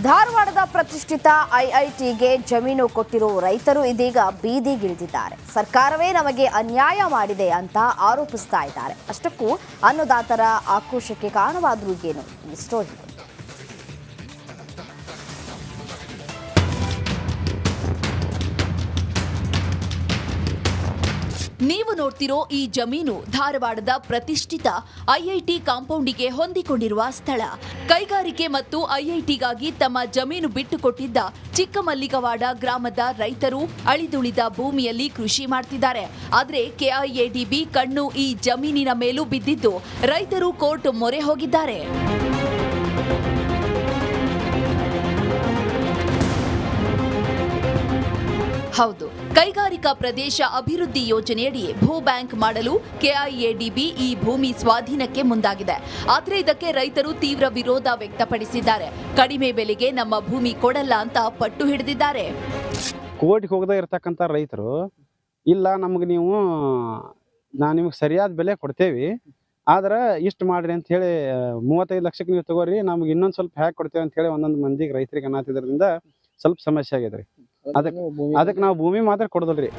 ಧಾರವಾಡದ ಪ್ರತಿಷ್ಠಿತ ಐಐಟಿಗೆ ಜಮೀನು ಕೊಟ್ಟಿರುವ ರೈತರು ಇದೀಗ ಬೀದಿಗಿಳಿದಿದ್ದಾರೆ. ಸರ್ಕಾರವೇ ನಮಗೆ ಅನ್ಯಾಯ ಮಾಡಿದೆ ಅಂತ ಆರೋಪಿಸ್ತಾ ಇದ್ದಾರೆ. ಅಷ್ಟಕ್ಕೂ ಅನ್ನದಾತರ ಆಕ್ರೋಶಕ್ಕೆ ಕಾರಣವಾದರೂ ಏನು ಈ ಸ್ಟೋರಿ. ನೀವು ನೋಡ್ತಿರೋ ಈ ಜಮೀನು ಧಾರವಾಡದ ಪ್ರತಿಷ್ಠಿತ ಐಐಟಿ ಕಾಂಪೌಂಡಿಗೆ ಹೊಂದಿಕೊಂಡಿರುವ ಸ್ಥಳ. ಕೈಗಾರಿಕೆ ಮತ್ತು ಐಐಟಿಗಾಗಿ ತಮ್ಮ ಜಮೀನು ಬಿಟ್ಟುಕೊಟ್ಟಿದ್ದ ಚಿಕ್ಕಮಲ್ಲಿಗವಾಡ ಗ್ರಾಮದ ರೈತರು ಅಳಿದುಳಿದ ಭೂಮಿಯಲ್ಲಿ ಕೃಷಿ ಮಾಡ್ತಿದ್ದಾರೆ. ಆದರೆ ಕೆಐಎಡಿಬಿ ಕಣ್ಣು ಈ ಜಮೀನಿನ ಮೇಲೂ ಬಿದ್ದಿದ್ದು ರೈತರು ಕೋರ್ಟ್ ಮೊರೆ ಹೋಗಿದ್ದಾರೆ. ಹೌದು, ಕೈಗಾರಿಕಾ ಪ್ರದೇಶ ಅಭಿವೃದ್ಧಿ ಯೋಜನೆಯಡಿ ಭೂ ಬ್ಯಾಂಕ್ ಮಾಡಲು ಕೆಐಎಡಿಬಿ ಈ ಭೂಮಿ ಸ್ವಾಧೀನಕ್ಕೆ ಮುಂದಾಗಿದೆ. ಆದರೆ ಇದಕ್ಕೆ ರೈತರು ತೀವ್ರ ವಿರೋಧ ವ್ಯಕ್ತಪಡಿಸಿದ್ದಾರೆ. ಕಡಿಮೆ ಬೆಲೆಗೆ ನಮ್ಮ ಭೂಮಿ ಕೊಡಲ್ಲ ಅಂತ ಪಟ್ಟು ಹಿಡಿದಿದ್ದಾರೆ. ಕೋರ್ಟ್ಗೆ ಹೋಗದೇ ಇರತಕ್ಕಂಥ ರೈತರು ಇಲ್ಲ, ನಮಗೆ ನಿಮಗೆ ಸರಿಯಾದ ಬೆಲೆ ಕೊಡ್ತೇವೆ, ಆದ್ರೆ ಇಷ್ಟು ಮಾಡ್ರಿ ಅಂತ ಹೇಳಿ 35 ಲಕ್ಷಕ್ಕೆ ನೀವು ತಗೋರಿ, ನಮ್ಗೆ ಇನ್ನೊಂದು ಸ್ವಲ್ಪ ಹ್ಯಾಕ್ ಕೊಡ್ತೇವೆ ಅಂತ ಹೇಳಿ ಒಂದೊಂದು ಮಂದಿಗೆ ರೈತರಿಗೆ ಅನ್ನತ್ತಿದ್ರಿಂದ ಸ್ವಲ್ಪ ಸಮಸ್ಯೆ ಆಗ್ಯದ್ರಿ. ಅದಕ್ಕೆ ನಾವು ಭೂಮಿ ಮಾತ್ರ ಕೊಡೋದಿಲ್ರಿ.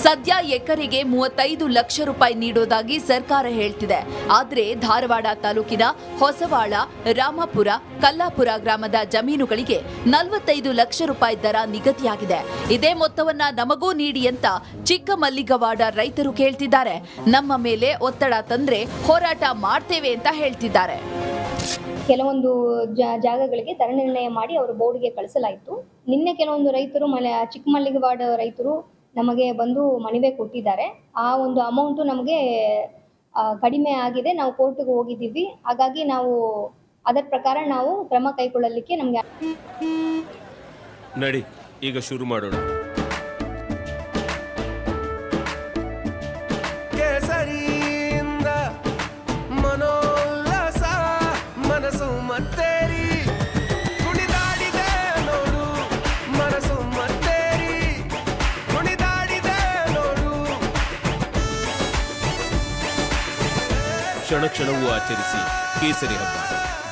ಸದ್ಯ ಎಕರೆಗೆ 35 ಲಕ್ಷ ರೂಪಾಯಿ ನೀಡೋದಾಗಿ ಸರ್ಕಾರ ಹೇಳ್ತಿದೆ. ಆದರೆ ಧಾರವಾಡ ತಾಲೂಕಿನ ಹೊಸವಾಳ, ರಾಮಪುರ, ಕಲ್ಲಾಪುರ ಗ್ರಾಮದ ಜಮೀನುಗಳಿಗೆ 45 ಲಕ್ಷ ರೂಪಾಯಿ ದರ ನಿಗದಿಯಾಗಿದೆ. ಇದೇ ಮೊತ್ತವನ್ನ ನಮಗೂ ನೀಡಿ ಅಂತ ಚಿಕ್ಕಮಲ್ಲಿಗವಾಡ ರೈತರು ಕೇಳ್ತಿದ್ದಾರೆ. ನಮ್ಮ ಮೇಲೆ ಒತ್ತಡ ತಂದ್ರೆ ಹೋರಾಟ ಮಾಡ್ತೇವೆ ಅಂತ ಹೇಳ್ತಿದ್ದಾರೆ. ಕೆಲವೊಂದು ಜಾಗಗಳಿಗೆ ದರ ನಿರ್ಣಯ ಮಾಡಿ ಅವರು ಬೋರ್ಡ್ಗೆ ಕಳಿಸಲಾಯಿತು. ನಿನ್ನೆ ಕೆಲವೊಂದು ರೈತರು ಚಿಕ್ಕಮಲ್ಲಿಗವಾಡ ರೈತರು ನಮಗೆ ಬಂದು ಮನವಿ ಕೊಟ್ಟಿದ್ದಾರೆ. ಆ ಒಂದು ಅಮೌಂಟು ನಮಗೆ ಕಡಿಮೆ ಆಗಿದೆ, ನಾವು ಕೋರ್ಟ್ಗೆ ಹೋಗಿದ್ದೀವಿ, ಹಾಗಾಗಿ ನಾವು ಅದರ ಪ್ರಕಾರ ನಾವು ಕ್ರಮ ಕೈಗೊಳ್ಳಲಿಕ್ಕೆ ನಮಗೆ ನಡಿ ಈಗ ಶುರು ಮಾಡೋಣ. ಕ್ಷಣ ಕ್ಷಣವೂ ಆಚರಿಸಿ ಕೇಸರಿ ಹಬ್ಬ.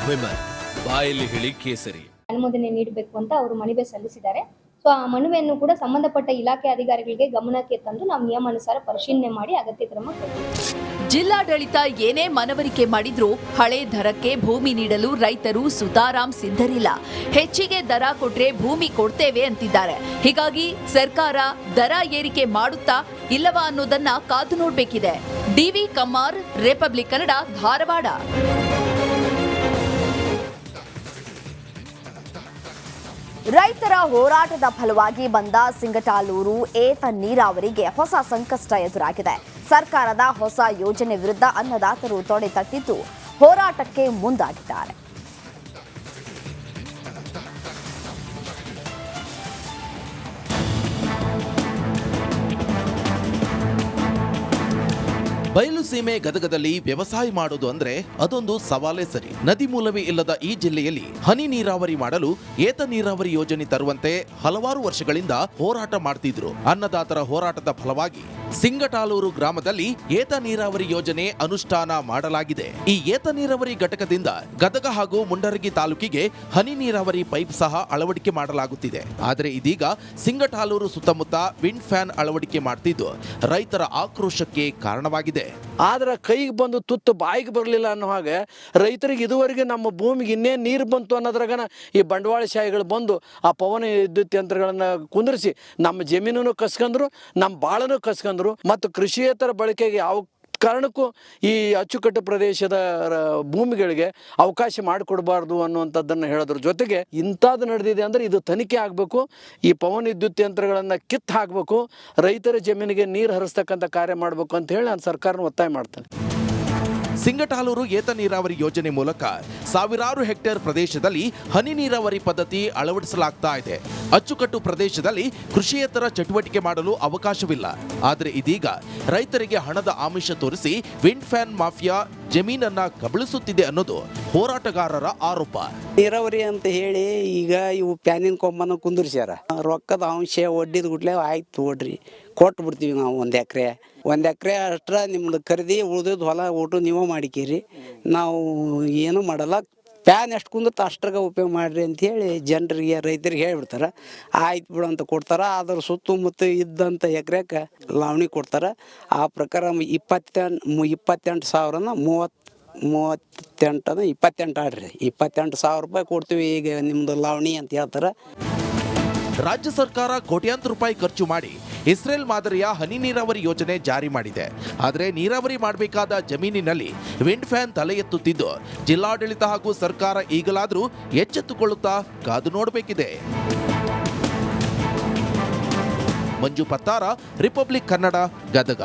ವಿಮಲ್ ಬಾಯಲ್ಲಿ ಹೇಳಿ ಕೇಸರಿ ಅನುಮೋದನೆ ನೀಡಬೇಕು ಅಂತ ಅವರು ಮನವಿ ಸಲ್ಲಿಸಿದ್ದಾರೆ. ಸೊ ಆ ಮನವಿಯನ್ನು ಕೂಡ ಸಂಬಂಧಪಟ್ಟ ಇಲಾಖೆ ಅಧಿಕಾರಿಗಳಿಗೆ ಗಮನಕ್ಕೆ ತಂದು ನಾವು ನಿಯಮಾನುಸಾರ ಪರಿಶೀಲನೆ ಮಾಡಿ ಅಗತ್ಯ ಕ್ರಮ ಕೈಗೊಳ್ಳುತ್ತೇವೆ. ಜಿಲ್ಲಾಡಳಿತ ಏನೇ ಮನವರಿಕೆ ಮಾಡಿದ್ರೂ ಹಳೆ ದರಕ್ಕೆ ಭೂಮಿ ನೀಡಲು ರೈತರು ಸುತಾರಾಂ ಸಿದ್ಧರಿಲ್ಲ. ಹೆಚ್ಚಿಗೆ ದರ ಕೊಟ್ರೆ ಭೂಮಿ ಕೊಡ್ತೇವೆ ಅಂತಿದ್ದಾರೆ. ಹೀಗಾಗಿ ಸರ್ಕಾರ ದರ ಏರಿಕೆ ಮಾಡುತ್ತಾ ಇಲ್ಲವಾ ಅನ್ನೋದನ್ನ ಕಾದು ನೋಡಬೇಕಿದೆ. D V Kammar, Republic Kannada, Dharwad. ರೈತರ ಹೋರಾಟದ ಫಲವಾಗಿ ಬಂದ ಸಿಂಗಟಾಲೂರು ಏತ ನೀರಾವರಿಗೆ ಹೊಸ ಸಂಕಷ್ಟ ಎದುರಾಗಿದೆ. ಸರ್ಕಾರದ ಹೊಸ ಯೋಜನೆ ವಿರುದ್ಧ ಅನ್ನದಾತರು ತೊಡೆ ತಟ್ಟಿದ್ದು ಹೋರಾಟಕ್ಕೆ ಮುಂದಾಗಿದ್ದಾರೆ. ಬಯಲು ಸೀಮೆ ಗದಗದಲ್ಲಿ ವ್ಯವಸಾಯ ಮಾಡೋದು ಅಂದ್ರೆ ಅದೊಂದು ಸವಾಲೇ ಸರಿ. ನದಿ ಮೂಲವೇ ಇಲ್ಲದ ಈ ಜಿಲ್ಲೆಯಲ್ಲಿ ಹನಿ ನೀರಾವರಿ ಮಾಡಲು ಏತ ನೀರಾವರಿ ಯೋಜನೆ ತರುವಂತೆ ಹಲವಾರು ವರ್ಷಗಳಿಂದ ಹೋರಾಟ ಮಾಡ್ತಿದ್ರು. ಅನ್ನದಾತರ ಹೋರಾಟದ ಫಲವಾಗಿ ಸಿಂಗಟಾಲೂರು ಗ್ರಾಮದಲ್ಲಿ ಏತ ನೀರಾವರಿ ಯೋಜನೆ ಅನುಷ್ಠಾನ ಮಾಡಲಾಗಿದೆ. ಈ ಏತ ನೀರಾವರಿ ಘಟಕದಿಂದ ಗದಗ ಹಾಗೂ ಮುಂಡರಗಿ ತಾಲೂಕಿಗೆ ಹನಿ ನೀರಾವರಿ ಪೈಪ್ ಸಹ ಅಳವಡಿಕೆ ಮಾಡಲಾಗುತ್ತಿದೆ. ಆದರೆ ಇದೀಗ ಸಿಂಗಟಾಲೂರು ಸುತ್ತಮುತ್ತ ವಿಂಡ್ ಫ್ಯಾನ್ ಅಳವಡಿಕೆ ಮಾಡ್ತಿದ್ದು ರೈತರ ಆಕ್ರೋಶಕ್ಕೆ ಕಾರಣವಾಗಿದೆ. ಆದ್ರೆ ಕೈಗೆ ಬಂದು ತುತ್ತು ಬಾಯಿಗೆ ಬರಲಿಲ್ಲ ಅನ್ನೋ ಹಾಗೆ ರೈತರಿಗೆ ಇದುವರೆಗೆ ನಮ್ಮ ಭೂಮಿಗೆ ಇನ್ನೇನು ನೀರು ಬಂತು ಅನ್ನೋದ್ರಾಗನ ಈ ಬಂಡವಾಳಶಾಹಿಗಳು ಬಂದು ಆ ಪವನ ವಿದ್ಯುತ್ ಯಂತ್ರಗಳನ್ನು ಕುಂದಿರಿಸಿ ನಮ್ಮ ಜಮೀನನ್ನು ಕಸ್ಕೊಂಡ್ರು, ನಮ್ಮ ಬಾಳನ್ನು ಕಸ್ಕೊಂಡ್ರು. ಮತ್ತು ಕೃಷಿಯೇತರ ಬಳಕೆಗೆ ಯಾವ ಕಾರಣಕ್ಕೂ ಈ ಅಚ್ಚುಕಟ್ಟು ಪ್ರದೇಶದ ಭೂಮಿಗಳಿಗೆ ಅವಕಾಶ ಮಾಡಿಕೊಡಬಾರ್ದು ಅನ್ನುವಂಥದ್ದನ್ನು ಹೇಳೋದ್ರ ಜೊತೆಗೆ ಇಂಥದ್ದು ನಡೆದಿದೆ ಅಂದರೆ ಇದು ತನಿಖೆ ಆಗಬೇಕು. ಈ ಪವನ ವಿದ್ಯುತ್ ಯಂತ್ರಗಳನ್ನು ಕಿತ್ತು ಹಾಕಬೇಕು, ರೈತರ ಜಮೀನಿಗೆ ನೀರು ಹರಿಸ್ತಕ್ಕಂಥ ಕಾರ್ಯ ಮಾಡಬೇಕು ಅಂತ ಹೇಳಿ ನಾನು ಸರ್ಕಾರನ ಒತ್ತಾಯ ಮಾಡ್ತೇನೆ. ಸಿಂಗಟಾಲೂರು ಏತ ನೀರಾವರಿ ಯೋಜನೆ ಮೂಲಕ ಸಾವಿರಾರು ಹೆಕ್ಟೇರ್ ಪ್ರದೇಶದಲ್ಲಿ ಹನಿ ನೀರಾವರಿ ಪದ್ಧತಿ ಅಳವಡಿಸಲಾಗ್ತಾ ಇದೆ. ಅಚ್ಚುಕಟ್ಟು ಪ್ರದೇಶದಲ್ಲಿ ಕೃಷಿಯೇತರ ಚಟುವಟಿಕೆ ಮಾಡಲು ಅವಕಾಶವಿಲ್ಲ. ಆದರೆ ಇದೀಗ ರೈತರಿಗೆ ಹಣದ ಆಮಿಷ ತೋರಿಸಿ ವಿಂಡ್ ಫ್ಯಾನ್ ಮಾಫಿಯಾ ಜಮೀನನ್ನ ಕಬಳಿಸುತ್ತಿದೆ ಅನ್ನೋದು ಹೋರಾಟಗಾರರ ಆರೋಪ. ನೀರಾವರಿ ಅಂತ ಹೇಳಿ ಈಗ ಇವು ಪ್ಯಾನಿನ ಕೊಂಬನ ಕುಂದಿರ್ಸ್ಯಾರ. ರೊಕ್ಕದ ಅಂಶ ಒಡ್ಡಿದ ಗುಟ್ಲೆ ಆಯ್ತು ನೋಡ್ರಿ, ಕೊಟ್ಟು ಬಿಡ್ತೀವಿ ನಾವು ಒಂದು ಎಕರೆ ಅಷ್ಟ್ರ ನಿಮ್ದು ಖರೀದಿ ಉಳಿದಿದ್ದು ಹೊಲ ಊಟ ನೀವು ಮಾಡಿಕೀರಿ, ನಾವು ಏನೂ ಮಾಡಲ್ಲ, ಪ್ಯಾನ್ ಎಷ್ಟು ಕುಂದಿರ್ತ ಅಷ್ಟ್ರಾಗ ಉಪಯೋಗ ಮಾಡಿರಿ ಅಂಥೇಳಿ ಜನರಿಗೆ ರೈತರಿಗೆ ಹೇಳ್ಬಿಡ್ತಾರೆ. ಆಯ್ತು ಬಿಡು ಅಂತ ಕೊಡ್ತಾರೆ. ಅದ್ರ ಸುತ್ತಮುತ್ತ ಇದ್ದಂಥ ಎಕರೆಗೆ ಲಾವಣಿ ಕೊಡ್ತಾರೆ. ಆ ಪ್ರಕಾರ 28,000ನ 28 ಆಡ್ರಿ 28,000 ರೂಪಾಯಿ ಕೊಡ್ತೀವಿ ಈಗ ನಿಮ್ಮದು ಲಾವಣಿ ಅಂತ ಹೇಳ್ತಾರೆ. ರಾಜ್ಯ ಸರ್ಕಾರ ಕೋಟ್ಯಾಂತರ ರೂಪಾಯಿ ಖರ್ಚು ಮಾಡಿ ಇಸ್ರೇಲ್ ಮಾದರಿಯ ಹನಿ ನೀರಾವರಿ ಯೋಜನೆ ಜಾರಿ ಮಾಡಿದೆ. ಆದರೆ ನೀರಾವರಿ ಮಾಡಬೇಕಾದ ಜಮೀನಿನಲ್ಲಿ ವಿಂಡ್ ಫ್ಯಾನ್ ತಲೆ ಎತ್ತುತ್ತಿದ್ದು ಜಿಲ್ಲಾಡಳಿತ ಹಾಗೂ ಸರ್ಕಾರ ಈಗಲಾದರೂ ಎಚ್ಚೆತ್ತುಕೊಳ್ಳುತ್ತಾ ಕಾದು ನೋಡಬೇಕಿದೆ. ಮಂಜು ಪತ್ತಾರ, ರಿಪಬ್ಲಿಕ್ ಕನ್ನಡ, ಗದಗ.